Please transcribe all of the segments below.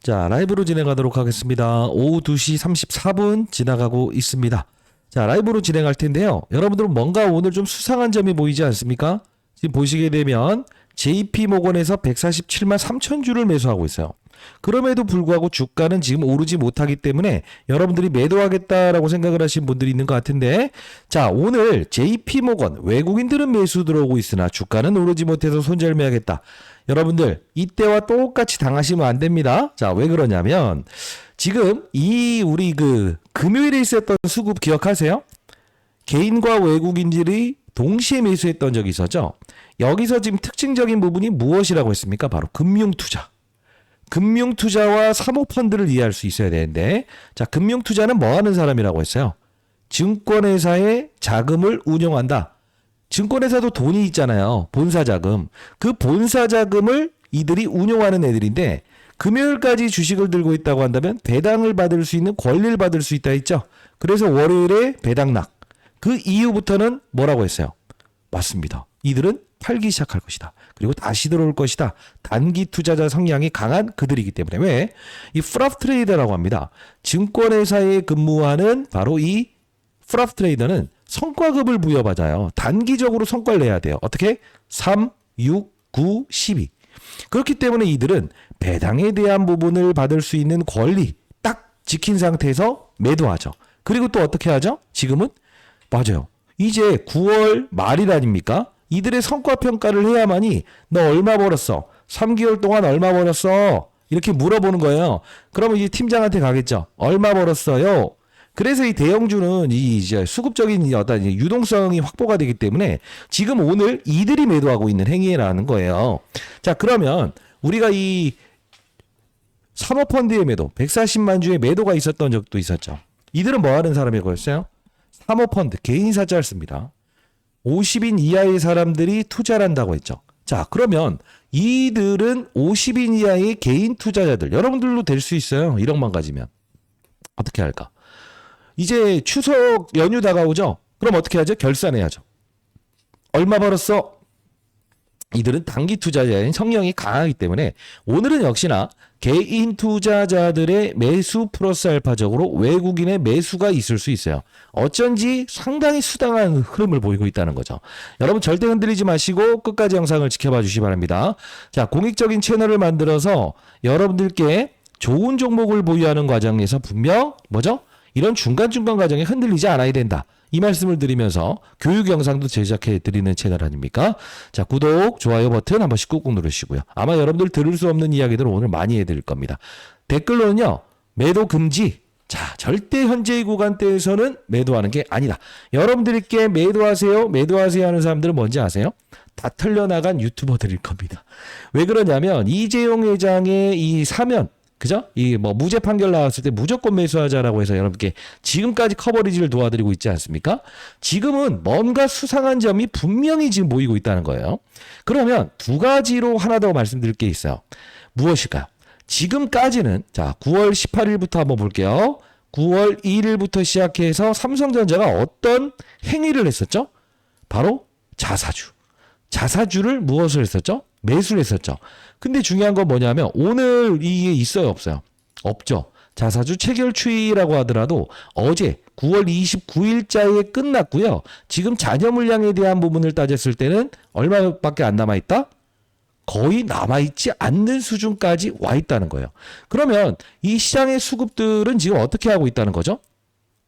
자, 라이브로 진행하도록 하겠습니다. 오후 2시 34분 지나가고 있습니다. 자, 라이브로 진행할 텐데요. 여러분들은 뭔가 오늘 좀 수상한 점이 보이지 않습니까? 지금 보시게 되면 JP모건에서 147만 3천 주를 매수하고 있어요. 그럼에도 불구하고 주가는 지금 오르지 못하기 때문에 여러분들이 매도하겠다라고 생각을 하신 분들이 있는 것 같은데, 자, 오늘 JP모건 외국인들은 매수 들어오고 있으나 주가는 오르지 못해서 손절매하겠다. 여러분들 이때와 똑같이 당하시면 안 됩니다. 자, 왜 그러냐면 지금 우리 금요일에 있었던 수급 기억하세요? 개인과 외국인들이 동시에 매수했던 적이 있었죠. 여기서 지금 특징적인 부분이 무엇이라고 했습니까? 바로 금융투자. 금융투자와 사모펀드를 이해할 수 있어야 되는데, 자, 금융투자는 뭐 하는 사람이라고 했어요? 증권회사의 자금을 운용한다. 증권회사도 돈이 있잖아요. 본사자금. 그 본사자금을 이들이 운용하는 애들인데, 금요일까지 주식을 들고 있다고 한다면 배당을 받을 수 있는 권리를 받을 수 있다 했죠. 그래서 월요일에 배당락. 그 이후부터는 뭐라고 했어요? 맞습니다. 이들은 팔기 시작할 것이다. 그리고 다시 들어올 것이다. 단기 투자자 성향이 강한 그들이기 때문에. 왜? 이 프랍 트레이더라고 합니다. 증권회사에 근무하는 바로 이 프랍 트레이더는 성과급을 부여받아요. 단기적으로 성과를 내야 돼요. 어떻게? 3, 6, 9, 12. 그렇기 때문에 이들은 배당에 대한 부분을 받을 수 있는 권리 딱 지킨 상태에서 매도하죠. 그리고 또 어떻게 하죠? 지금은? 맞아요. 이제 9월 말일 아닙니까? 이들의 성과 평가를 해야만이 너 얼마 벌었어? 3개월 동안 얼마 벌었어? 이렇게 물어보는 거예요. 그러면 이제 팀장한테 가겠죠. 얼마 벌었어요? 그래서 이 대형주는 이제 수급적인 어떤 유동성이 확보가 되기 때문에 지금 오늘 이들이 매도하고 있는 행위라는 거예요. 자, 그러면 우리가 이 사모펀드의 매도, 140만 주의 매도가 있었던 적도 있었죠. 이들은 뭐 하는 사람이라고 했어요? 사모펀드, 개인사자를 씁니다. 50인 이하의 사람들이 투자를 한다고 했죠. 자, 그러면 이들은 50인 이하의 개인 투자자들, 여러분들도 될 수 있어요. 1억만 가지면. 어떻게 할까? 이제 추석 연휴 다가오죠? 그럼 어떻게 하죠? 결산해야죠. 얼마 벌었어? 이들은 단기 투자자인 성향이 강하기 때문에 오늘은 역시나 개인 투자자들의 매수 플러스 알파적으로 외국인의 매수가 있을 수 있어요. 어쩐지 상당히 수당한 흐름을 보이고 있다는 거죠. 여러분 절대 흔들리지 마시고 끝까지 영상을 지켜봐 주시기 바랍니다. 자, 공익적인 채널을 만들어서 여러분들께 좋은 종목을 보유하는 과정에서 분명 뭐죠? 이런 중간중간 과정에 흔들리지 않아야 된다. 이 말씀을 드리면서 교육 영상도 제작해 드리는 채널 아닙니까? 자, 구독, 좋아요 버튼 한 번씩 꾹꾹 누르시고요. 아마 여러분들 들을 수 없는 이야기들을 오늘 많이 해드릴 겁니다. 댓글로는요, 매도 금지. 자, 절대 현재의 구간대에서는 매도하는 게 아니다. 여러분들께 매도하세요, 매도하세요 하는 사람들은 뭔지 아세요? 다 털려나간 유튜버들일 겁니다. 왜 그러냐면 이재용 회장의 이 사면, 그죠? 이 무죄 판결 나왔을 때 무조건 매수하자라고 해서 여러분께 지금까지 커버리지를 도와드리고 있지 않습니까? 지금은 뭔가 수상한 점이 분명히 지금 보이고 있다는 거예요. 그러면 두 가지로 하나 더 말씀드릴 게 있어요. 무엇일까요? 지금까지는 자, 9월 18일부터 한번 볼게요. 9월 2일부터 시작해서 삼성전자가 어떤 행위를 했었죠? 바로 자사주를 무엇을 했었죠? 매수를 했었죠. 근데 중요한 건 뭐냐면 오늘 이게 있어요, 없어요? 없죠. 자사주 체결 추이라고 하더라도 어제 9월 29일자에 끝났고요. 지금 잔여 물량에 대한 부분을 따졌을 때는 얼마밖에 안 남아있다? 거의 남아있지 않는 수준까지 와 있다는 거예요. 그러면 이 시장의 수급들은 지금 어떻게 하고 있다는 거죠?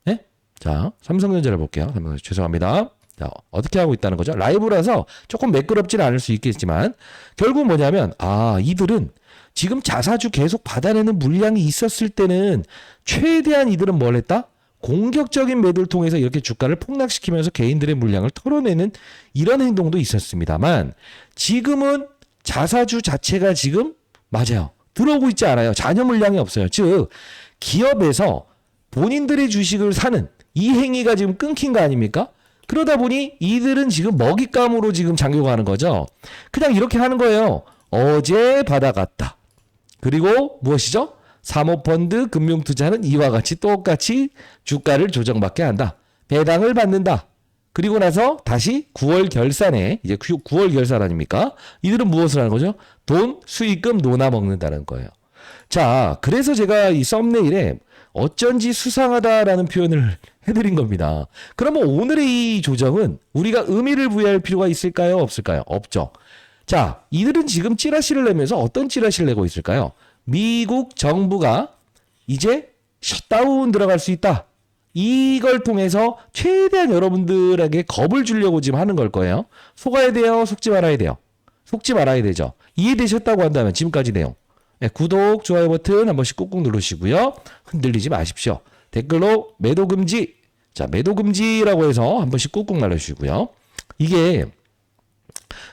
네? 자, 삼성전자를 볼게요. 죄송합니다. 자, 어떻게 하고 있다는 거죠? 라이브라서 조금 매끄럽지는 않을 수 있겠지만 결국 뭐냐면 이들은 지금 자사주 계속 받아내는 물량이 있었을 때는 최대한 이들은 뭘 했다? 공격적인 매도를 통해서 이렇게 주가를 폭락시키면서 개인들의 물량을 털어내는 이런 행동도 있었습니다만 지금은 자사주 자체가 지금 맞아요. 들어오고 있지 않아요. 잔여 물량이 없어요. 즉 기업에서 본인들의 주식을 사는 이 행위가 지금 끊긴 거 아닙니까? 그러다 보니 이들은 지금 먹잇감으로 지금 잠겨가는 거죠. 그냥 이렇게 하는 거예요. 어제 받아갔다. 그리고 무엇이죠? 사모펀드 금융투자는 이와 같이 똑같이 주가를 조정받게 한다. 배당을 받는다. 그리고 나서 다시 9월 결산에 이제 9월 결산 아닙니까? 이들은 무엇을 하는 거죠? 돈, 수익금, 노나 먹는다는 거예요. 자, 그래서 제가 이 썸네일에 어쩐지 수상하다라는 표현을 해드린 겁니다. 그러면 오늘의 이 조정은 우리가 의미를 부여할 필요가 있을까요? 없을까요? 없죠. 자, 이들은 지금 찌라시를 내면서 어떤 찌라시를 내고 있을까요? 미국 정부가 이제 셧다운 들어갈 수 있다. 이걸 통해서 최대한 여러분들에게 겁을 주려고 지금 하는 걸 거예요. 속아야 돼요? 속지 말아야 돼요? 속지 말아야 되죠. 이해되셨다고 한다면 지금까지 내용. 네, 구독, 좋아요 버튼 한 번씩 꾹꾹 누르시고요. 흔들리지 마십시오. 댓글로 매도 금지. 자, 매도 금지라고 해서 한 번씩 꾹꾹 눌러주시고요. 이게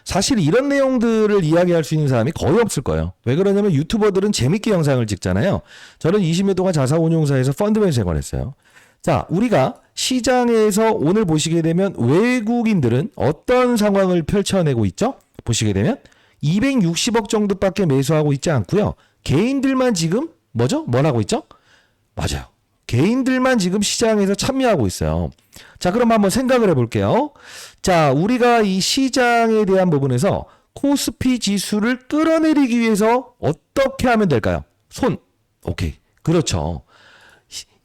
사실 이런 내용들을 이야기할 수 있는 사람이 거의 없을 거예요. 왜 그러냐면 유튜버들은 재밌게 영상을 찍잖아요. 저는 20년 동안 자사운용사에서 펀드맨 생활했어요. 자, 우리가 시장에서 오늘 보시게 되면 외국인들은 어떤 상황을 펼쳐내고 있죠? 보시게 되면 260억 정도밖에 매수하고 있지 않고요. 개인들만 지금 뭐죠? 뭘 하고 있죠? 맞아요. 개인들만 지금 시장에서 참여하고 있어요. 자, 그럼 한번 생각을 해볼게요. 자, 우리가 이 시장에 대한 부분에서 코스피 지수를 끌어내리기 위해서 어떻게 하면 될까요? 손. 오케이. 그렇죠.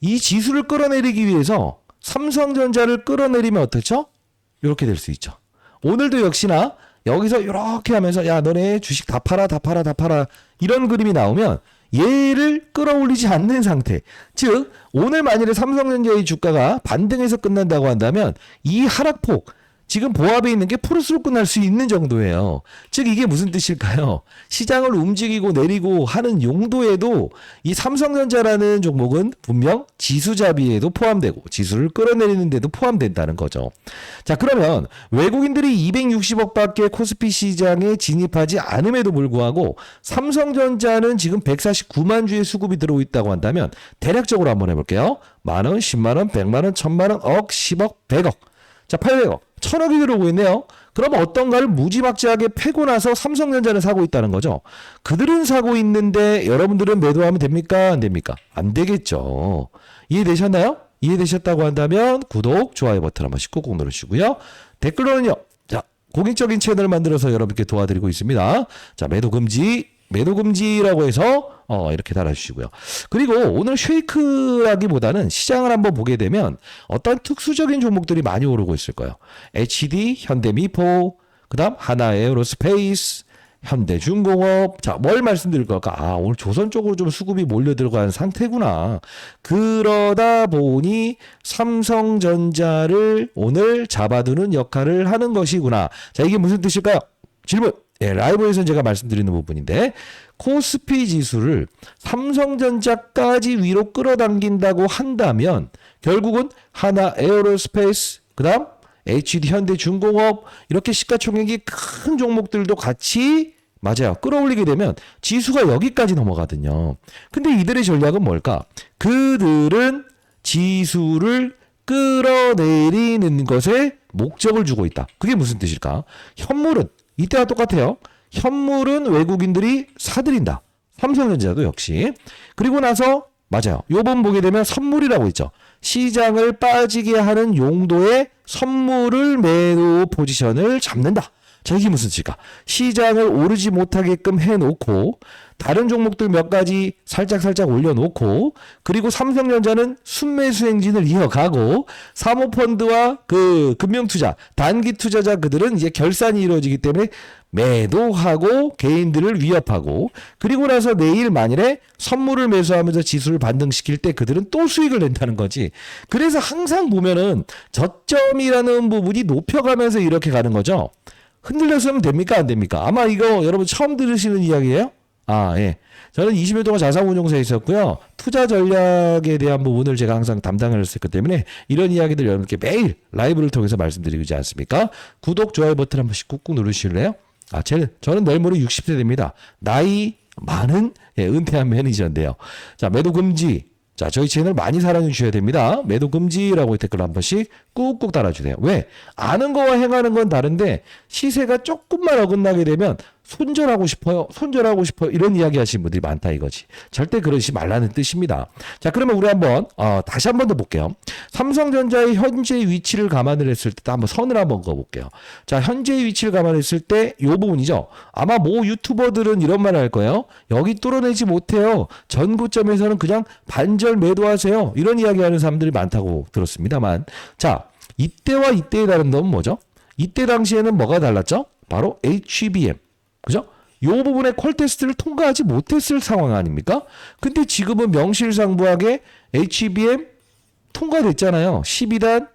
이 지수를 끌어내리기 위해서 삼성전자를 끌어내리면 어떻죠? 이렇게 될 수 있죠. 오늘도 역시나 여기서 이렇게 하면서 야, 너네 주식 다 팔아, 다 팔아, 다 팔아. 이런 그림이 나오면 얘를 끌어올리지 않는 상태. 즉 오늘 만일에 삼성전자의 주가가 반등해서 끝난다고 한다면 이 하락폭 지금 보합에 있는 게 플러스로 끝날 수 있는 정도예요. 즉 이게 무슨 뜻일까요? 시장을 움직이고 내리고 하는 용도에도 이 삼성전자라는 종목은 분명 지수잡이에도 포함되고 지수를 끌어내리는 데도 포함된다는 거죠. 자, 그러면 외국인들이 260억밖에 코스피 시장에 진입하지 않음에도 불구하고 삼성전자는 지금 149만 주의 수급이 들어오고 있다고 한다면 대략적으로 한번 해볼게요. 만원, 10만원, 100만원, 1000만원, 억, 10억, 100억. 자, 800억, 1000억이 들어오고 있네요. 그러면 어떤가를 무지막지하게 패고 나서 삼성전자를 사고 있다는 거죠. 그들은 사고 있는데 여러분들은 매도하면 됩니까? 안 됩니까? 안 되겠죠. 이해되셨나요? 이해되셨다고 한다면 구독, 좋아요 버튼 한 번씩 꾹꾹 누르시고요. 댓글로는요. 자, 공익적인 채널을 만들어서 여러분께 도와드리고 있습니다. 자, 매도 금지라고 해서 이렇게 달아주시고요. 그리고 오늘 쉐이크라기보다는 시장을 한번 보게 되면 어떤 특수적인 종목들이 많이 오르고 있을 거예요. HD, 현대미포, 그 다음 하나에어로스페이스, 현대중공업. 자, 뭘 말씀드릴 걸까? 아, 오늘 조선 쪽으로 좀 수급이 몰려 들어간 상태구나. 그러다 보니 삼성전자를 오늘 잡아두는 역할을 하는 것이구나. 자, 이게 무슨 뜻일까요? 질문. 예, 라이브에서는 제가 말씀드리는 부분인데 코스피 지수를 삼성전자까지 위로 끌어당긴다고 한다면 결국은 하나 에어로스페이스, 그 다음 HD 현대중공업 이렇게 시가총액이 큰 종목들도 같이 맞아요. 끌어올리게 되면 지수가 여기까지 넘어가거든요. 근데 이들의 전략은 뭘까? 그들은 지수를 끌어내리는 것에 목적을 주고 있다. 그게 무슨 뜻일까? 현물은 이때와 똑같아요. 현물은 외국인들이 사들인다. 삼성전자도 역시. 그리고 나서 맞아요. 요번 보게 되면 선물이라고 있죠. 시장을 빠지게 하는 용도의 선물을 매도 포지션을 잡는다. 자, 이게 무슨 뜻일까? 시장을 오르지 못하게끔 해놓고 다른 종목들 몇 가지 살짝 올려놓고 그리고 삼성전자는 순매수 행진을 이어가고 사모펀드와 그 금융투자, 단기투자자 그들은 이제 결산이 이루어지기 때문에 매도하고 개인들을 위협하고 그리고 나서 내일 만일에 선물을 매수하면서 지수를 반등시킬 때 그들은 또 수익을 낸다는 거지. 그래서 항상 보면은 저점이라는 부분이 높여가면서 이렇게 가는 거죠. 흔들렸으면 됩니까? 안 됩니까? 아마 이거 여러분 처음 들으시는 이야기예요? 아, 예. 저는 20년 동안 자산운용사에 있었고요. 투자 전략에 대한 부분을 제가 항상 담당을 했었기 때문에 이런 이야기들 여러분께 매일 라이브를 통해서 말씀드리지 않습니까? 구독, 좋아요 버튼 한 번씩 꾹꾹 누르실래요? 아, 저는 내일 모레 60세 됩니다. 나이 많은 은퇴한 매니저인데요. 자, 매도 금지. 자, 저희 채널 많이 사랑해 주셔야 됩니다. 매도 금지라고 댓글 한 번씩 꾹꾹 달아주세요. 왜? 아는 거와 행하는 건 다른데 시세가 조금만 어긋나게 되면 손절하고 싶어요. 손절하고 싶어요. 이런 이야기 하시는 분들이 많다 이거지. 절대 그러지 말라는 뜻입니다. 자, 그러면 우리 한번 다시 한 번 더 볼게요. 삼성전자의 현재 위치를 감안을 했을 때 한번 선을 한번 그어볼게요. 자, 현재 위치를 감안했을 때 이 부분이죠. 아마 모 유튜버들은 이런 말 할 거예요. 여기 뚫어내지 못해요. 전고점에서는 그냥 반절 매도하세요. 이런 이야기하는 사람들이 많다고 들었습니다만, 자, 이때와 이때의 다른 점은 뭐죠? 이때 당시에는 뭐가 달랐죠? 바로 HBM. 그죠? 요 부분의 콜 테스트를 통과하지 못했을 상황 아닙니까? 근데 지금은 명실상부하게 HBM 통과됐잖아요. 12단,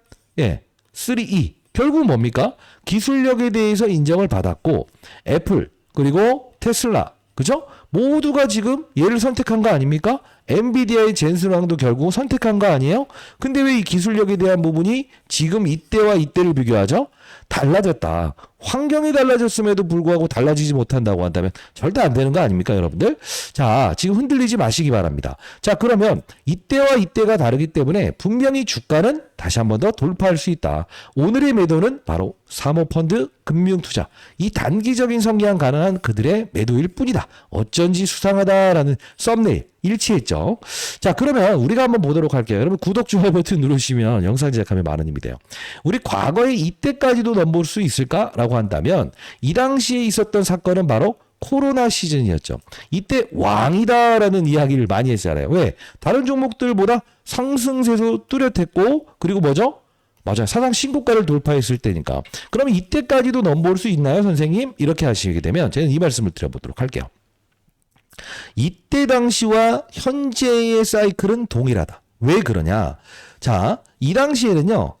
3E. 결국 뭡니까? 기술력에 대해서 인정을 받았고, 애플, 그리고 테슬라, 그죠? 모두가 지금 얘를 선택한 거 아닙니까? 엔비디아의 젠슨왕도 결국 선택한 거 아니에요? 근데 왜 이 기술력에 대한 부분이 지금 이때와 이때를 비교하죠? 달라졌다. 환경이 달라졌음에도 불구하고 달라지지 못한다고 한다면 절대 안 되는 거 아닙니까, 여러분들? 자, 지금 흔들리지 마시기 바랍니다. 자, 그러면 이때와 이때가 다르기 때문에 분명히 주가는 다시 한 번 더 돌파할 수 있다. 오늘의 매도는 바로 사모펀드, 금융투자. 이 단기적인 성향 가능한 그들의 매도일 뿐이다. 어쩐지 수상하다라는 썸네일 일치했죠. 자, 그러면 우리가 한번 보도록 할게요. 여러분 구독, 좋아요 버튼 누르시면 영상 제작하면 많은 힘이 돼요. 우리 과거에 이때까지도 넘볼 수 있을까라고 한다면 이 당시에 있었던 사건은 바로 코로나 시즌이었죠. 이때 왕이다라는 이야기를 많이 했잖아요. 왜? 다른 종목들보다 상승세도 뚜렷했고, 그리고 뭐죠? 맞아요. 사상 신고가를 돌파했을 때니까. 그러면 이때까지도 넘볼 수 있나요, 선생님? 이렇게 하시게 되면 저는 이 말씀을 드려보도록 할게요. 이때 당시와 현재의 사이클은 동일하다. 왜 그러냐? 자, 이 당시에는요,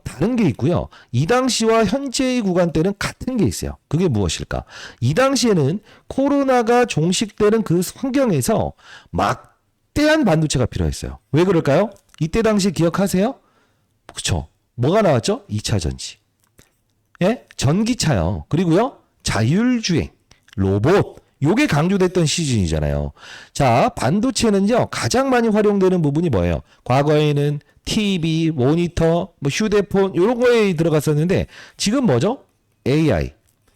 다른 게 있고요. 이 당시와 현재의 구간대는 같은 게 있어요. 그게 무엇일까? 이 당시에는 코로나가 종식되는 그 환경에서 막대한 반도체가 필요했어요. 왜 그럴까요? 이때 당시 기억하세요? 그쵸. 뭐가 나왔죠? 2차 전지. 예? 전기차요. 그리고요, 자율주행, 로봇. 요게 강조됐던 시즌이잖아요. 자, 반도체는요, 가장 많이 활용되는 부분이 뭐예요? 과거에는 TV, 모니터, 뭐 휴대폰, 요런 거에 들어갔었는데, 지금 뭐죠? AI,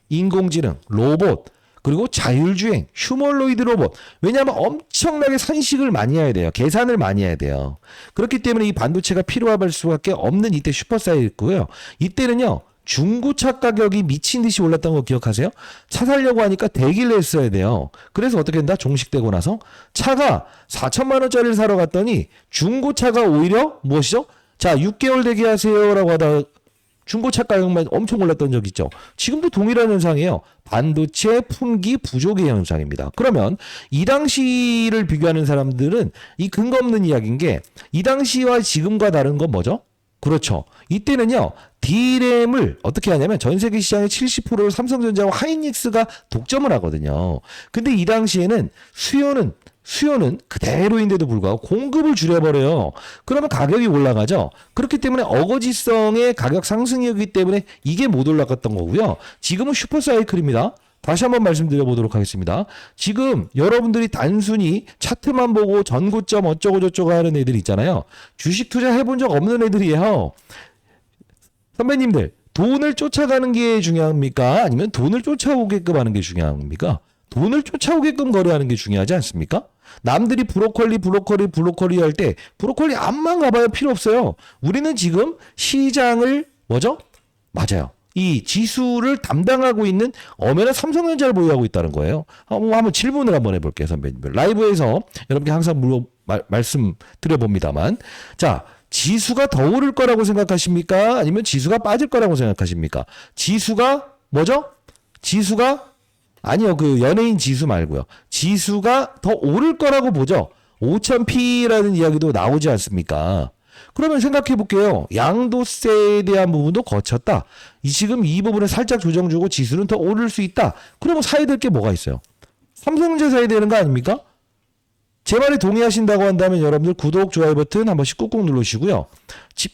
인공지능, 로봇, 그리고 자율주행, 휴머노이드 로봇. 왜냐하면 엄청나게 산식을 많이 해야 돼요. 계산을 많이 해야 돼요. 그렇기 때문에 이 반도체가 필요할 수밖에 없는 이때 슈퍼사이클이고요. 이때는요, 중고차 가격이 미친 듯이 올랐던 거 기억하세요? 차 살려고 하니까 대기를 했어야 돼요. 그래서 어떻게 된다? 종식되고 나서 차가 4천만 원짜리를 사러 갔더니 중고차가 오히려 무엇이죠? 자, 6개월 대기하세요라고 하다가 중고차 가격만 엄청 올랐던 적 있죠. 지금도 동일한 현상이에요. 반도체 품귀 부족의 현상입니다. 그러면 이 당시를 비교하는 사람들은 이 근거 없는 이야기인 게, 이 당시와 지금과 다른 건 뭐죠? 그렇죠. 이때는요, D램을 어떻게 하냐면 전 세계 시장의 70%를 삼성전자와 하이닉스가 독점을 하거든요. 근데 이 당시에는 수요는 그대로인데도 불구하고 공급을 줄여버려요. 그러면 가격이 올라가죠. 그렇기 때문에 어거지성의 가격 상승이었기 때문에 이게 못 올라갔던 거고요. 지금은 슈퍼사이클입니다. 다시 한번 말씀드려보도록 하겠습니다. 지금 여러분들이 단순히 차트만 보고 전고점 어쩌고 저쩌고 하는 애들 있잖아요. 주식 투자 해본 적 없는 애들이에요. 선배님들, 돈을 쫓아가는 게 중요합니까? 아니면 돈을 쫓아오게끔 하는 게 중요합니까? 돈을 쫓아오게끔 거래하는 게 중요하지 않습니까? 남들이 브로콜리 할 때 브로콜리 앞만 가봐야 필요 없어요. 우리는 지금 시장을 뭐죠? 맞아요. 이 지수를 담당하고 있는 엄연한 삼성전자를 보유하고 있다는 거예요. 한번 질문을 한번 해볼게요, 선배님들. 라이브에서 여러분께 항상 말씀드려봅니다만, 자, 지수가 더 오를 거라고 생각하십니까? 아니면 지수가 빠질 거라고 생각하십니까? 지수가 뭐죠? 아니요, 그 연예인 지수 말고요. 지수가 더 오를 거라고 보죠. 5000P라는 이야기도 나오지 않습니까? 그러면 생각해 볼게요. 양도세에 대한 부분도 거쳤다. 지금 이 부분에 살짝 조정 주고 지수는 더 오를 수 있다. 그러면 사야 될 게 뭐가 있어요? 삼성전자 사야 되는 거 아닙니까? 제 말에 동의하신다고 한다면 여러분들 구독, 좋아요 버튼 한 번씩 꾹꾹 누르시고요.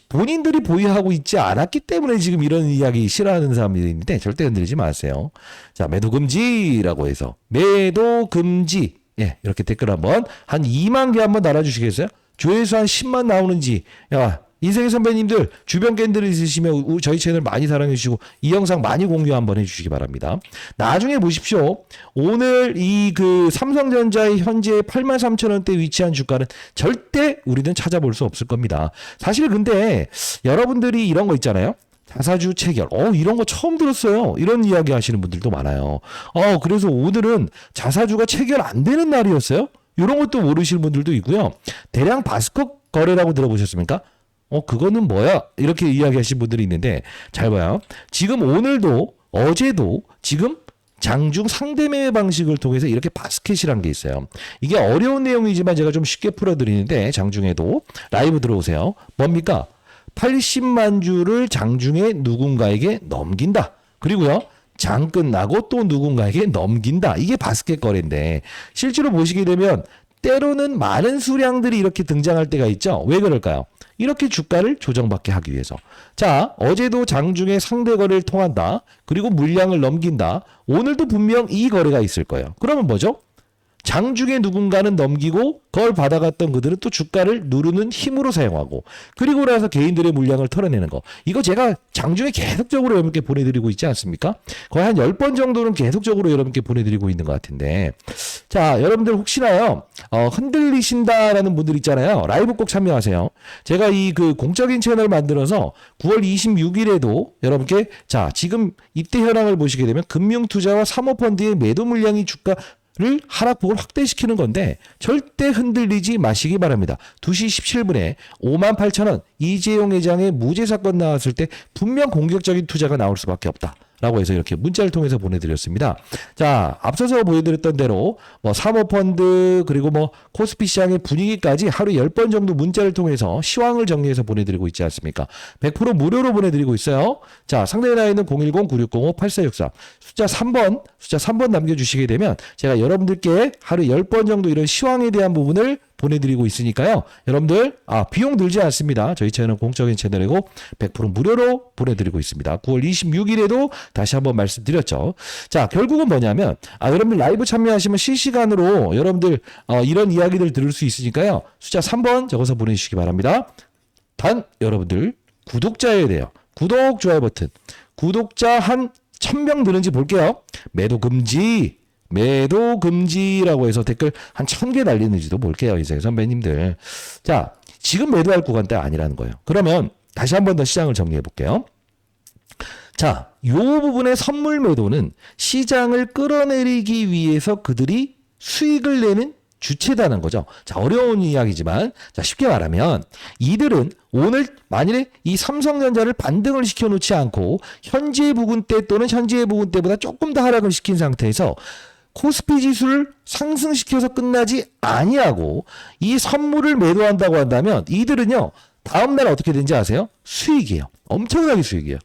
본인들이 보유하고 있지 않았기 때문에 지금 이런 이야기 싫어하는 사람들이 있는데 절대 흔들리지 마세요. 자, 매도 금지라고 해서 매도 금지. 예, 이렇게 댓글 한 2만 개 한번 달아주시겠어요? 조회수 한 10만 나오는지, 야, 인생의 선배님들 주변 캔들을 있으시면 저희 채널 많이 사랑해 주시고 이 영상 많이 공유 한번 해주시기 바랍니다. 나중에 보십시오. 오늘 이 그 삼성전자의 현재 83,000원대 위치한 주가는 절대 우리는 찾아볼 수 없을 겁니다. 사실 근데 여러분들이 이런 거 있잖아요. 자사주 체결. 이런 거 처음 들었어요. 이런 이야기 하시는 분들도 많아요. 그래서 오늘은 자사주가 체결 안 되는 날이었어요. 이런 것도 모르시는 분들도 있고요. 대량 바스커 거래라고 들어보셨습니까? 그거는 뭐야? 이렇게 이야기하시는 분들이 있는데 잘 봐요. 지금 오늘도 어제도 지금 장중 상대매매 방식을 통해서 이렇게 바스켓이라는 게 있어요. 이게 어려운 내용이지만 제가 좀 쉽게 풀어드리는데 장중에도 라이브 들어오세요. 뭡니까? 80만 주를 장중에 누군가에게 넘긴다. 그리고요. 장 끝나고 또 누군가에게 넘긴다. 이게 바스켓 거래인데 실제로 보시게 되면 때로는 많은 수량들이 이렇게 등장할 때가 있죠. 왜 그럴까요? 이렇게 주가를 조정받게 하기 위해서. 자, 어제도 장중에 상대 거래를 통한다. 그리고 물량을 넘긴다. 오늘도 분명 이 거래가 있을 거예요. 그러면 뭐죠? 장중에 누군가는 넘기고 그걸 받아갔던 그들은 또 주가를 누르는 힘으로 사용하고 그리고 나서 개인들의 물량을 털어내는 거. 이거 제가 장중에 계속적으로 여러분께 보내드리고 있지 않습니까? 거의 한 10번 정도는 계속적으로 여러분께 보내드리고 있는 것 같은데 자, 여러분들 혹시나요 흔들리신다라는 분들 있잖아요. 라이브 꼭 참여하세요. 제가 이 그 공적인 채널 만들어서 9월 26일에도 여러분께 자, 지금 이때 현황을 보시게 되면 금융투자와 사모펀드의 매도 물량이 주가 를 하락폭을 확대시키는 건데 절대 흔들리지 마시기 바랍니다. 2시 17분에 58,000원 이재용 회장의 무죄 사건 나왔을 때 분명 공격적인 투자가 나올 수밖에 없다. 라고 해서 이렇게 문자를 통해서 보내드렸습니다. 자, 앞서서 보여드렸던 대로 뭐 사모펀드 그리고 뭐 코스피 시장의 분위기까지 하루 10번 정도 문자를 통해서 시황을 정리해서 보내드리고 있지 않습니까? 100% 무료로 보내드리고 있어요. 자, 상대의 나이는 010-9605-8463 숫자 3번 남겨주시게 되면 제가 여러분들께 하루 10번 정도 이런 시황에 대한 부분을 보내드리고 있으니까요. 여러분들 비용 들지 않습니다. 저희 채널은 공적인 채널이고 100% 무료로 보내드리고 있습니다. 9월 26일에도 다시 한번 말씀드렸죠. 자, 결국은 뭐냐면 여러분들 라이브 참여하시면 실시간으로 여러분들 이런 이야기들 들을 수 있으니까요. 숫자 3번 적어서 보내주시기 바랍니다. 단 여러분들 구독자여야 돼요. 구독, 좋아요 버튼. 구독자 한 1000명 되는지 볼게요. 매도 금지라고 해서 댓글 한 1000개 달리는지도 볼게요. 인생 선배님들. 자, 지금 매도할 구간대 아니라는 거예요. 그러면 다시 한 번 더 시장을 정리해 볼게요. 자, 요 부분의 선물 매도는 시장을 끌어내리기 위해서 그들이 수익을 내는 주체다는 거죠. 자, 어려운 이야기지만 자, 쉽게 말하면 이들은 오늘 만일에 이 삼성전자를 반등을 시켜놓지 않고 현재 부근대 또는 현재 부근대보다 조금 더 하락을 시킨 상태에서 코스피 지수를 상승시켜서 끝나지 아니하고 이 선물을 매도한다고 한다면 이들은요 다음날 어떻게 되는지 아세요? 수익이에요. 엄청나게 수익이에요.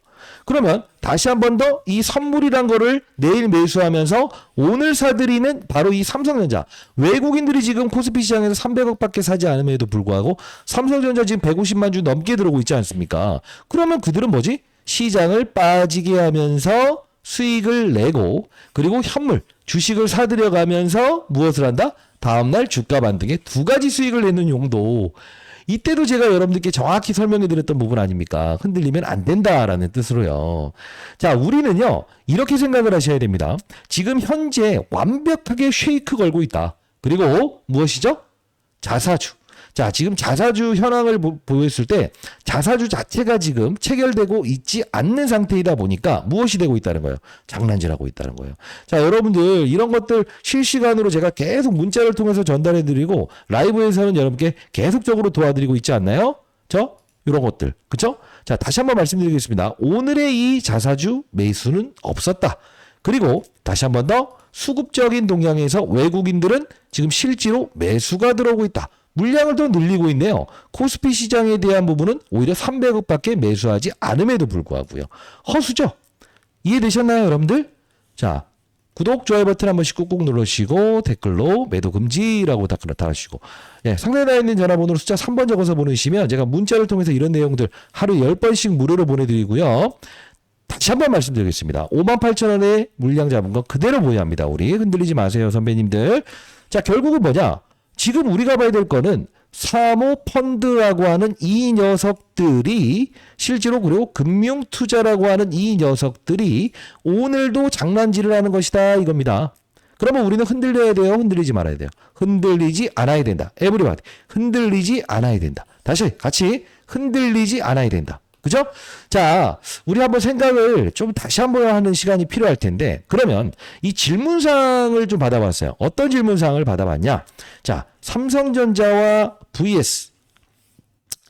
그러면 다시 한 번 더 이 선물이란 거를 내일 매수하면서 오늘 사들이는 바로 이 삼성전자. 외국인들이 지금 코스피 시장에서 300억밖에 사지 않음에도 불구하고 삼성전자 지금 150만 주 넘게 들어오고 있지 않습니까? 그러면 그들은 뭐지? 시장을 빠지게 하면서 수익을 내고 그리고 현물, 주식을 사들여가면서 무엇을 한다? 다음날 주가 반등에 두 가지 수익을 내는 용도. 이때도 제가 여러분들께 정확히 설명해 드렸던 부분 아닙니까? 흔들리면 안 된다라는 뜻으로요. 자, 우리는요, 이렇게 생각을 하셔야 됩니다. 지금 현재 완벽하게 쉐이크 걸고 있다. 그리고 무엇이죠? 자사주. 자, 지금 자사주 현황을 보였을 때 자사주 자체가 지금 체결되고 있지 않는 상태이다 보니까 무엇이 되고 있다는 거예요? 장난질하고 있다는 거예요. 자, 여러분들 이런 것들 실시간으로 제가 계속 문자를 통해서 전달해 드리고 라이브에서는 여러분께 계속적으로 도와드리고 있지 않나요? 이런 것들. 그쵸? 자, 다시 한번 말씀드리겠습니다. 오늘의 이 자사주 매수는 없었다. 그리고 다시 한번 더 수급적인 동향에서 외국인들은 지금 실제로 매수가 들어오고 있다. 물량을 더 늘리고 있네요. 코스피 시장에 대한 부분은 오히려 300억밖에 매수하지 않음에도 불구하고요. 허수죠? 이해되셨나요, 여러분들? 자, 구독, 좋아요 버튼 한 번씩 꾹꾹 눌러주시고 댓글로 매도 금지라고 달아주시고 상단에 나와 있는 전화번호로 숫자 3번 적어서 보내주시면 제가 문자를 통해서 이런 내용들 하루 10번씩 무료로 보내드리고요. 다시 한번 말씀드리겠습니다. 58,000원에 물량 잡은 거 그대로 보유합니다. 우리 흔들리지 마세요, 선배님들. 자, 결국은 뭐냐? 지금 우리가 봐야 될 거는 사모펀드라고 하는 이 녀석들이 실제로 그리고 금융투자라고 하는 이 녀석들이 오늘도 장난질을 하는 것이다 이겁니다. 그러면 우리는 흔들려야 돼요? 흔들리지 말아야 돼요? 흔들리지 않아야 된다. 에브리바디. 흔들리지 않아야 된다. 다시 같이 흔들리지 않아야 된다. 그죠? 자, 우리 한번 생각을 좀 다시 한번 하는 시간이 필요할 텐데 그러면 이 질문사항을 좀 받아봤어요. 어떤 질문사항을 받아봤냐? 자, 삼성전자와 vs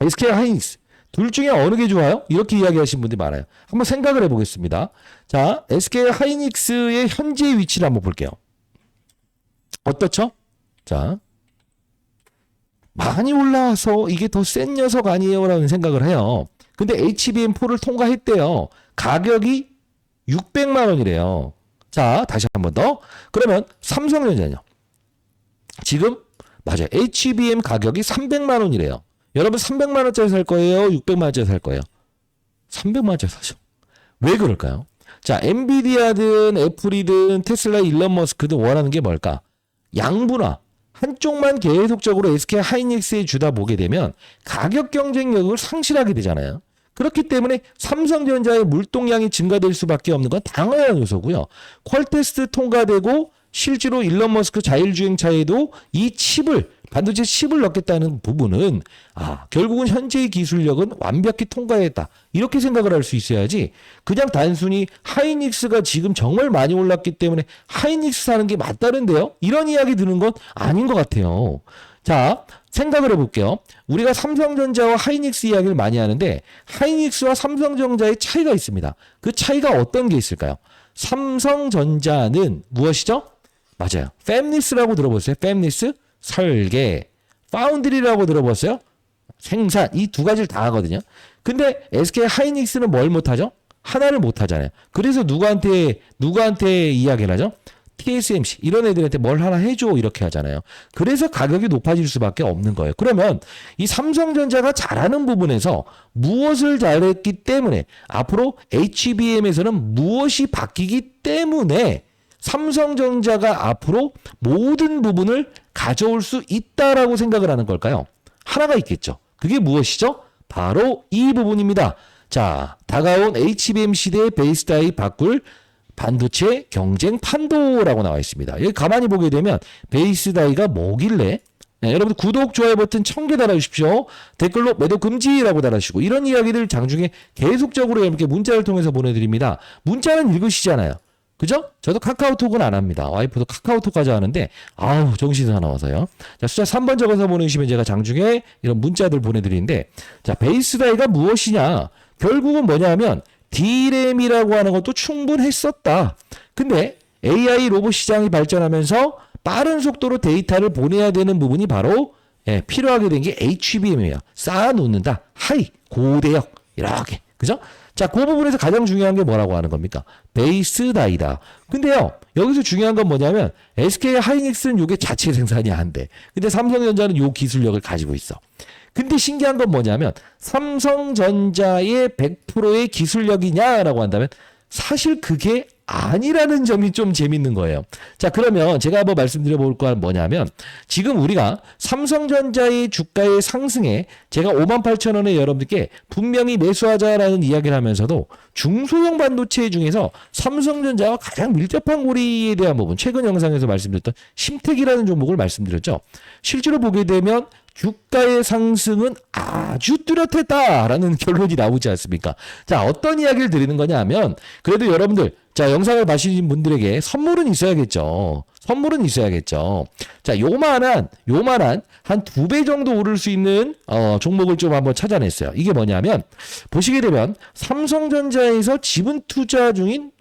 SK하이닉스 둘 중에 어느 게 좋아요? 이렇게 이야기하시는 분들이 많아요. 한번 생각을 해보겠습니다. 자, SK하이닉스의 현재 위치를 한번 볼게요. 어떻죠? 자, 많이 올라와서 이게 더 센 녀석 아니에요? 라는 생각을 해요. 근데 HBM4를 통과했대요. 가격이 600만 원이래요. 자, 다시 한 번 더. 그러면 삼성전자는요. 지금 맞아요. HBM 가격이 300만 원이래요. 여러분 300만 원짜리 살 거예요? 600만 원짜리 살 거예요? 300만 원짜리 사죠. 왜 그럴까요? 자, 엔비디아든 애플이든 테슬라 일론 머스크든 원하는 게 뭘까? 양분화. 한쪽만 계속적으로 SK 하이닉스에 주다 보게 되면 가격 경쟁력을 상실하게 되잖아요. 그렇기 때문에 삼성전자의 물동량이 증가될 수밖에 없는 건 당연한 요소고요. 퀄테스트 통과되고 실제로 일론 머스크 자율주행차에도 이 칩을 반도체 칩을 넣겠다는 부분은 결국은 현재의 기술력은 완벽히 통과했다. 이렇게 생각을 할 수 있어야지 그냥 단순히 하이닉스가 지금 정말 많이 올랐기 때문에 하이닉스 사는 게 맞다는데요. 이런 이야기 드는 건 아닌 것 같아요. 자, 생각을 해볼게요. 우리가 삼성전자와 하이닉스 이야기를 많이 하는데 하이닉스와 삼성전자의 차이가 있습니다. 그 차이가 어떤 게 있을까요? 삼성전자는 무엇이죠? 맞아요. 팹리스라고 들어보셨어요? 팹리스? 설계. 파운드리라고 들어봤어요? 생산. 이 두 가지를 다 하거든요. 근데 SK 하이닉스는 뭘 못하죠? 하나를 못하잖아요. 그래서 누구한테 이야기를 하죠? TSMC 이런 애들한테 뭘 하나 해줘 이렇게 하잖아요. 그래서 가격이 높아질 수밖에 없는 거예요. 그러면 이 삼성전자가 잘하는 부분에서 무엇을 잘했기 때문에 앞으로 HBM에서는 무엇이 바뀌기 때문에 삼성전자가 앞으로 모든 부분을 가져올 수 있다라고 생각을 하는 걸까요? 하나가 있겠죠. 그게 무엇이죠? 바로 이 부분입니다. 자, 다가온 HBM 시대의 베이스 다이 바꿀 반도체 경쟁 판도라고 나와 있습니다. 여기 가만히 보게 되면 베이스 다이가 뭐길래? 네, 여러분 구독, 좋아요 버튼 1000개 달아주십시오. 댓글로 매도 금지라고 달아주시고 이런 이야기를 장중에 계속적으로 이렇게 문자를 통해서 보내드립니다. 문자는 읽으시잖아요. 그죠? 저도 카카오톡은 안 합니다. 와이프도 카카오톡까지 하는데 정신이 사나워서요. 자, 숫자 3번 적어서 보내주시면 제가 장중에 이런 문자들 보내드리는데 자, 베이스 다이가 무엇이냐? 결국은 뭐냐면 D램이라고 하는 것도 충분했었다. 근데 AI 로봇 시장이 발전하면서 빠른 속도로 데이터를 보내야 되는 부분이 바로 필요하게 된 게 HBM이에요. 쌓아놓는다. 하이, 고대역 이렇게. 그죠? 자, 그 부분에서 가장 중요한 게 뭐라고 하는 겁니까? 베이스 다이다. 근데요, 여기서 중요한 건 뭐냐면 SK 하이닉스는 이게 자체 생산이 안 돼. 근데 삼성전자는 요 기술력을 가지고 있어. 근데 신기한 건 뭐냐면 삼성전자의 100%의 기술력이냐라고 한다면 사실 그게 아니라는 점이 좀 재밌는 거예요. 자, 그러면 제가 한번 말씀드려 볼 건 뭐냐면 지금 우리가 삼성전자의 주가의 상승에 제가 58,000원에 여러분들께 분명히 매수하자라는 이야기를 하면서도 중소형 반도체 중에서 삼성전자와 가장 밀접한 고리에 대한 부분 최근 영상에서 말씀드렸던 심택이라는 종목을 말씀드렸죠. 실제로 보게 되면 주가의 상승은 아주 뚜렷했다라는 결론이 나오지 않습니까? 자, 어떤 이야기를 드리는 거냐 하면 그래도 여러분들 자, 영상을 봐주신 분들에게 선물은 있어야겠죠. 선물은 있어야겠죠. 자, 요만한 한 2배 정도 오를 수 있는 종목을 좀 한번 찾아냈어요. 이게 뭐냐면 보시게 되면 삼성전자에서 지분 투자 중인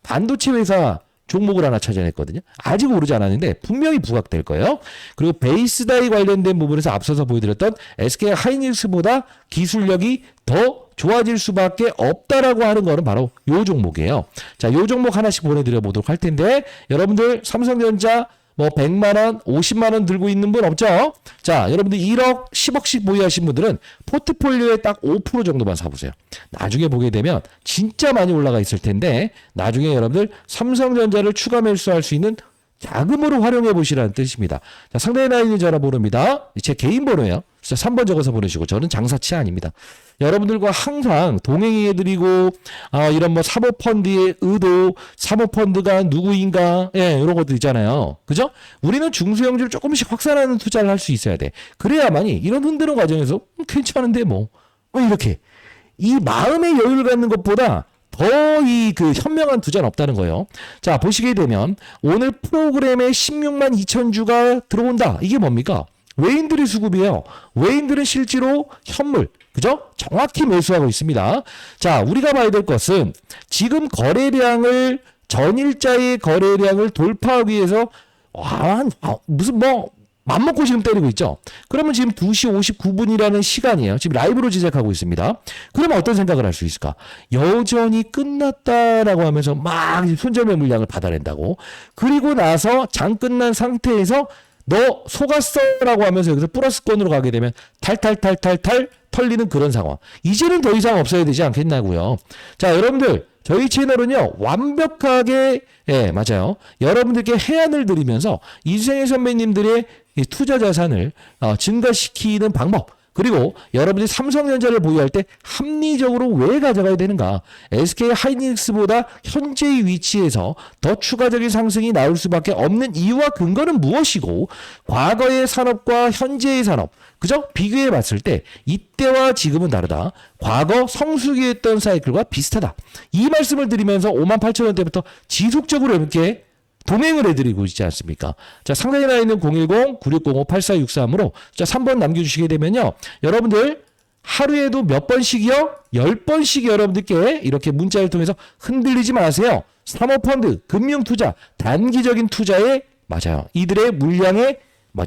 반도체 회사 종목을 하나 찾아냈거든요. 아직 오르지 않았는데 분명히 부각될 거예요. 그리고 베이스다이 관련된 부분에서 앞서서 보여드렸던 SK 하이닉스보다 기술력이 더 좋아질 수밖에 없다라고 하는 거는 바로 요 종목이에요. 자, 요 종목 하나씩 보내드려 보도록 할 텐데 여러분들 삼성전자 100만 원, 50만 원 들고 있는 분 없죠? 자, 여러분들 1억, 10억씩 보유하신 분들은 포트폴리오에 딱 5% 정도만 사보세요. 나중에 보게 되면 진짜 많이 올라가 있을 텐데 나중에 여러분들 삼성전자를 추가 매수할 수 있는 자금으로 활용해 보시라는 뜻입니다. 자, 상단에 나 있는 전화번호입니다. 제 개인 번호예요. 진짜 3번 적어서 보내시고 저는 장사치 아닙니다. 여러분들과 항상 동행해드리고 이런 뭐 사모펀드의 의도, 사모펀드가 누구인가, 예, 이런 것들 있잖아요. 그죠? 우리는 중소형주를 조금씩 확산하는 투자를 할 수 있어야 돼. 그래야만이 이런 흔드는 과정에서 괜찮은데 뭐 이렇게 이 마음의 여유를 갖는 것보다 더 이 그 현명한 투자는 없다는 거예요. 자, 보시게 되면 오늘 프로그램에 16만 2천 주가 들어온다. 이게 뭡니까? 외인들의 수급이에요. 외인들은 실제로 현물, 그죠? 정확히 매수하고 있습니다. 자, 우리가 봐야 될 것은 지금 거래량을 전일자의 거래량을 돌파하기 위해서 무슨 뭐 맘먹고 지금 때리고 있죠. 그러면 지금 2시 59분이라는 시간이에요. 지금 라이브로 제작하고 있습니다. 그러면 어떤 생각을 할 수 있을까? 여전히 끝났다라고 하면서 막 손절매 물량을 받아낸다고. 그리고 나서 장 끝난 상태에서 너 속았어라고 하면서 여기서 플러스권으로 가게 되면 탈탈탈탈탈 털리는 그런 상황. 이제는 더 이상 없어야 되지 않겠냐고요. 자, 여러분들 저희 채널은요 완벽하게, 예, 맞아요, 여러분들께 해안을 드리면서 이수생의 선배님들의 투자 자산을 증가시키는 방법, 그리고 여러분들이 삼성전자를 보유할 때 합리적으로 왜 가져가야 되는가, SK 하이닉스보다 현재의 위치에서 더 추가적인 상승이 나올 수밖에 없는 이유와 근거는 무엇이고, 과거의 산업과 현재의 산업, 그죠? 비교해 봤을 때 이때와 지금은 다르다. 과거 성수기였던 사이클과 비슷하다. 이 말씀을 드리면서 58,000원대부터 지속적으로 이렇게 동행을 해드리고 있지 않습니까? 자, 상단에 나 있는 010-9605-8463으로 자 3번 남겨주시게 되면요, 여러분들 하루에도 몇 번씩이요? 10번씩 여러분들께 이렇게 문자를 통해서 흔들리지 마세요. 사모펀드, 금융투자, 단기적인 투자에, 맞아요, 이들의 물량에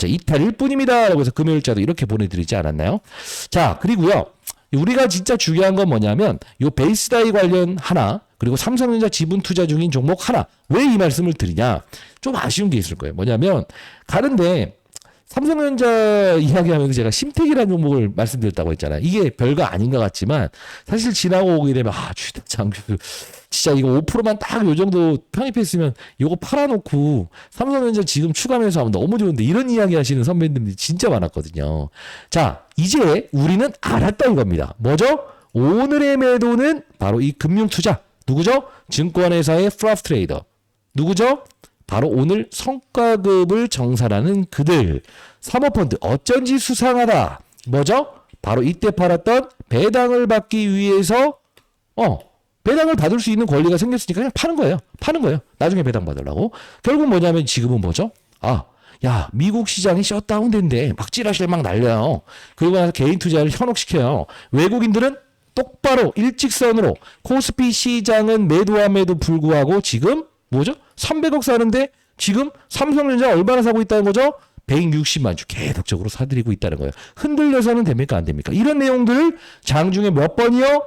이탈일 뿐입니다. 라고 해서 금요일자도 이렇게 보내드리지 않았나요? 자, 그리고요, 우리가 진짜 중요한 건 뭐냐면 요 베이스다이 관련 하나, 그리고 삼성전자 지분 투자 중인 종목 하나. 왜 이 말씀을 드리냐? 좀 아쉬운 게 있을 거예요. 뭐냐면 가는데 삼성전자 이야기하면서 제가 심택이라는 종목을 말씀드렸다고 했잖아요. 이게 별거 아닌 것 같지만 사실 지나고 오게 되면 장규 진짜 이거 5%만 딱 요 정도 편입했으면 이거 팔아놓고 삼성전자 지금 추가 매수하면 너무 좋은데, 이런 이야기 하시는 선배님들이 진짜 많았거든요. 자, 이제 우리는 알았다 이겁니다. 뭐죠? 오늘의 매도는 바로 이 금융투자. 누구죠? 증권회사의 프랍 트레이더. 누구죠? 바로 오늘 성과급을 정산하는 그들. 사모펀드 어쩐지 수상하다. 뭐죠? 바로 이때 팔았던 배당을 받기 위해서 배당을 받을 수 있는 권리가 생겼으니까 그냥 파는 거예요. 파는 거예요. 나중에 배당 받으려고. 결국 뭐냐면 지금은 뭐죠? 야, 미국 시장이 셧다운된데 막 찌라시를 막 날려요. 그리고 나서 개인 투자를 현혹시켜요. 외국인들은 똑바로 일직선으로 코스피 시장은 매도함에도 불구하고 지금 뭐죠? 300억 사는데 지금 삼성전자 얼마나 사고 있다는 거죠? 160만 주 계속적으로 사들이고 있다는 거예요. 흔들려서는 됩니까? 안 됩니까? 이런 내용들을 장중에 몇 번이요?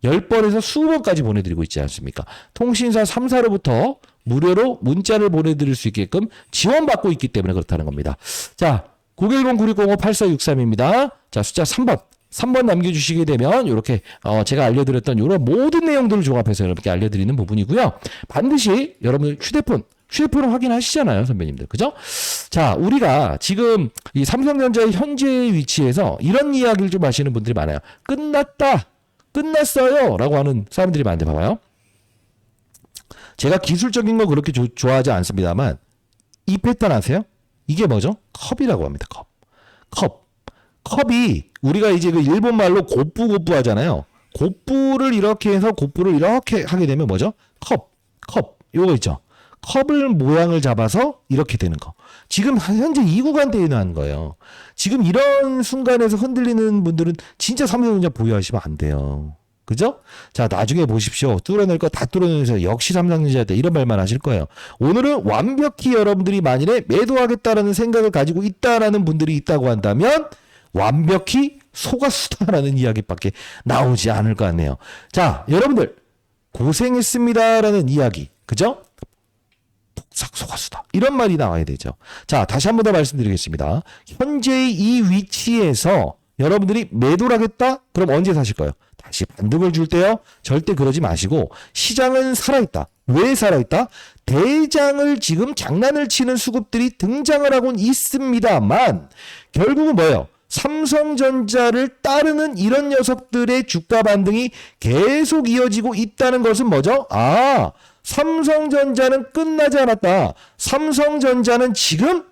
10번에서 20번까지 보내드리고 있지 않습니까? 통신사 3사로부터 무료로 문자를 보내드릴 수 있게끔 지원받고 있기 때문에 그렇다는 겁니다. 자, 010-9605-8463입니다. 자, 숫자 3번 남겨주시게 되면 이렇게 제가 알려드렸던 이런 모든 내용들을 종합해서 여러분께 알려드리는 부분이고요. 반드시 여러분 휴대폰을 확인하시잖아요, 선배님들. 그죠? 자, 우리가 지금 이 삼성전자의 현재의 위치에서 이런 이야기를 좀 하시는 분들이 많아요. 끝났어요 라고 하는 사람들이 많은데 봐봐요. 제가 기술적인 거 그렇게 좋아하지 않습니다만 이 패턴 아세요? 이게 뭐죠? 컵이라고 합니다. 컵이 우리가 이제 그 일본 말로 고뿌 하잖아요. 고뿌를 이렇게 해서 고뿌를 이렇게 하게 되면 뭐죠? 컵 요거 있죠. 컵을 모양을 잡아서 이렇게 되는 거. 지금 현재 이 구간대에 나는 거예요. 지금 이런 순간에서 흔들리는 분들은 진짜 삼성전자 보유하시면 안 돼요. 그죠? 자, 나중에 보십시오. 뚫어낼 거 다 뚫어내서 역시 삼성전자다 이런 말만 하실 거예요. 오늘은 완벽히 여러분들이 만일에 매도하겠다라는 생각을 가지고 있다라는 분들이 있다고 한다면 완벽히 속았수다라는 이야기밖에 나오지 않을 것 같네요. 자, 여러분들 고생했습니다라는 이야기, 그죠? 폭삭 속았수다 이런 말이 나와야 되죠. 자, 다시 한 번 더 말씀드리겠습니다. 현재의 이 위치에서 여러분들이 매도를 하겠다? 그럼 언제 사실 거예요? 다시 반등을 줄 때요. 절대 그러지 마시고 시장은 살아있다. 왜 살아있다? 대장을 지금 장난을 치는 수급들이 등장을 하고 있습니다만 결국은 뭐예요? 삼성전자를 따르는 이런 녀석들의 주가 반등이 계속 이어지고 있다는 것은 뭐죠? 아, 삼성전자는 끝나지 않았다. 삼성전자는 지금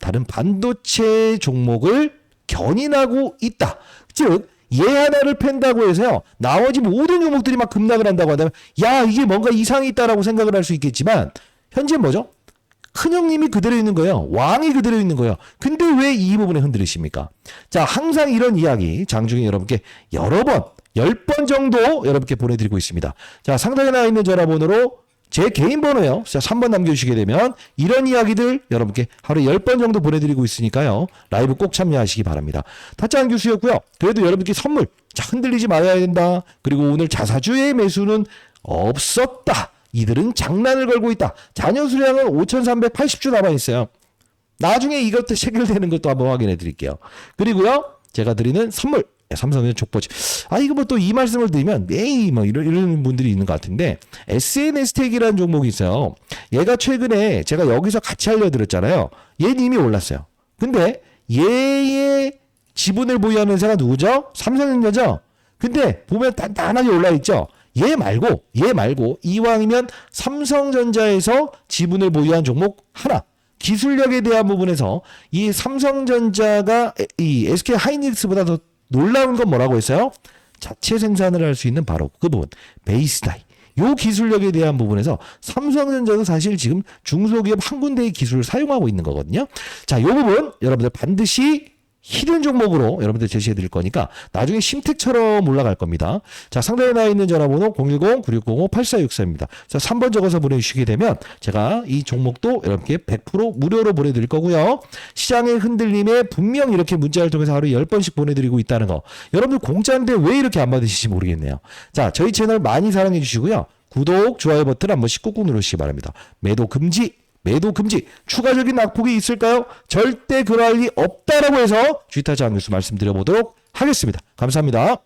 다른 반도체 종목을 견인하고 있다. 즉, 얘 하나를 팬다고 해서요. 나머지 모든 종목들이 막 급락을 한다고 한다면 야, 이게 뭔가 이상이 있다라고 생각을 할 수 있겠지만 현재 뭐죠? 큰형님이 그대로 있는 거예요. 왕이 그대로 있는 거예요. 근데 왜 이 부분에 흔들리십니까? 자, 항상 이런 이야기 장중에 여러분께 여러 번, 10번 정도 여러분께 보내드리고 있습니다. 자, 상단에 나와 있는 전화번호로 제 개인 번호요. 자, 3번 남겨주시게 되면 이런 이야기들 여러분께 하루에 10번 정도 보내드리고 있으니까요. 라이브 꼭 참여하시기 바랍니다. 타짜한 교수였고요. 그래도 여러분께 선물, 자, 흔들리지 말아야 된다. 그리고 오늘 자사주의 매수는 없었다. 이들은 장난을 걸고 있다. 잔여 수량은 5,380주 남아있어요. 나중에 이것도 체결되는 것도 한번 확인해 드릴게요. 그리고요, 제가 드리는 선물, 삼성전자 족보지. 아, 이거 뭐 또 이 말씀을 드리면 매일 뭐 이런 분들이 있는 것 같은데 SNS택이라는 종목이 있어요. 얘가 최근에 제가 여기서 같이 알려드렸잖아요. 얘는 이미 올랐어요. 근데 얘의 지분을 보유하는 회사가 누구죠? 삼성전자죠. 근데 보면 단단하게 올라있죠. 얘 말고 이왕이면 삼성전자에서 지분을 보유한 종목 하나, 기술력에 대한 부분에서 이 삼성전자가 이 SK 하이닉스보다 더 놀라운 건 뭐라고 했어요? 자체 생산을 할 수 있는 바로 그 부분, 베이스다이. 요 기술력에 대한 부분에서 삼성전자도 사실 지금 중소기업 한 군데의 기술을 사용하고 있는 거거든요. 자, 요 부분 여러분들 반드시 히든 종목으로 여러분들 제시해 드릴 거니까 나중에 심택처럼 올라갈 겁니다. 자, 상단에 나와 있는 전화번호 010-9605-8464입니다. 자, 3번 적어서 보내주시게 되면 제가 이 종목도 여러분께 100% 무료로 보내드릴 거고요. 시장의 흔들림에 분명 이렇게 문자를 통해서 하루에 10번씩 보내드리고 있다는 거. 여러분들 공짜인데 왜 이렇게 안 받으실지 모르겠네요. 자, 저희 채널 많이 사랑해 주시고요. 구독, 좋아요 버튼 한 번씩 꾹꾹 누르시기 바랍니다. 매도 금지, 추가적인 낙폭이 있을까요? 절대 그럴 리 없다라고 해서 주식타짜 안 교수 말씀드려보도록 하겠습니다. 감사합니다.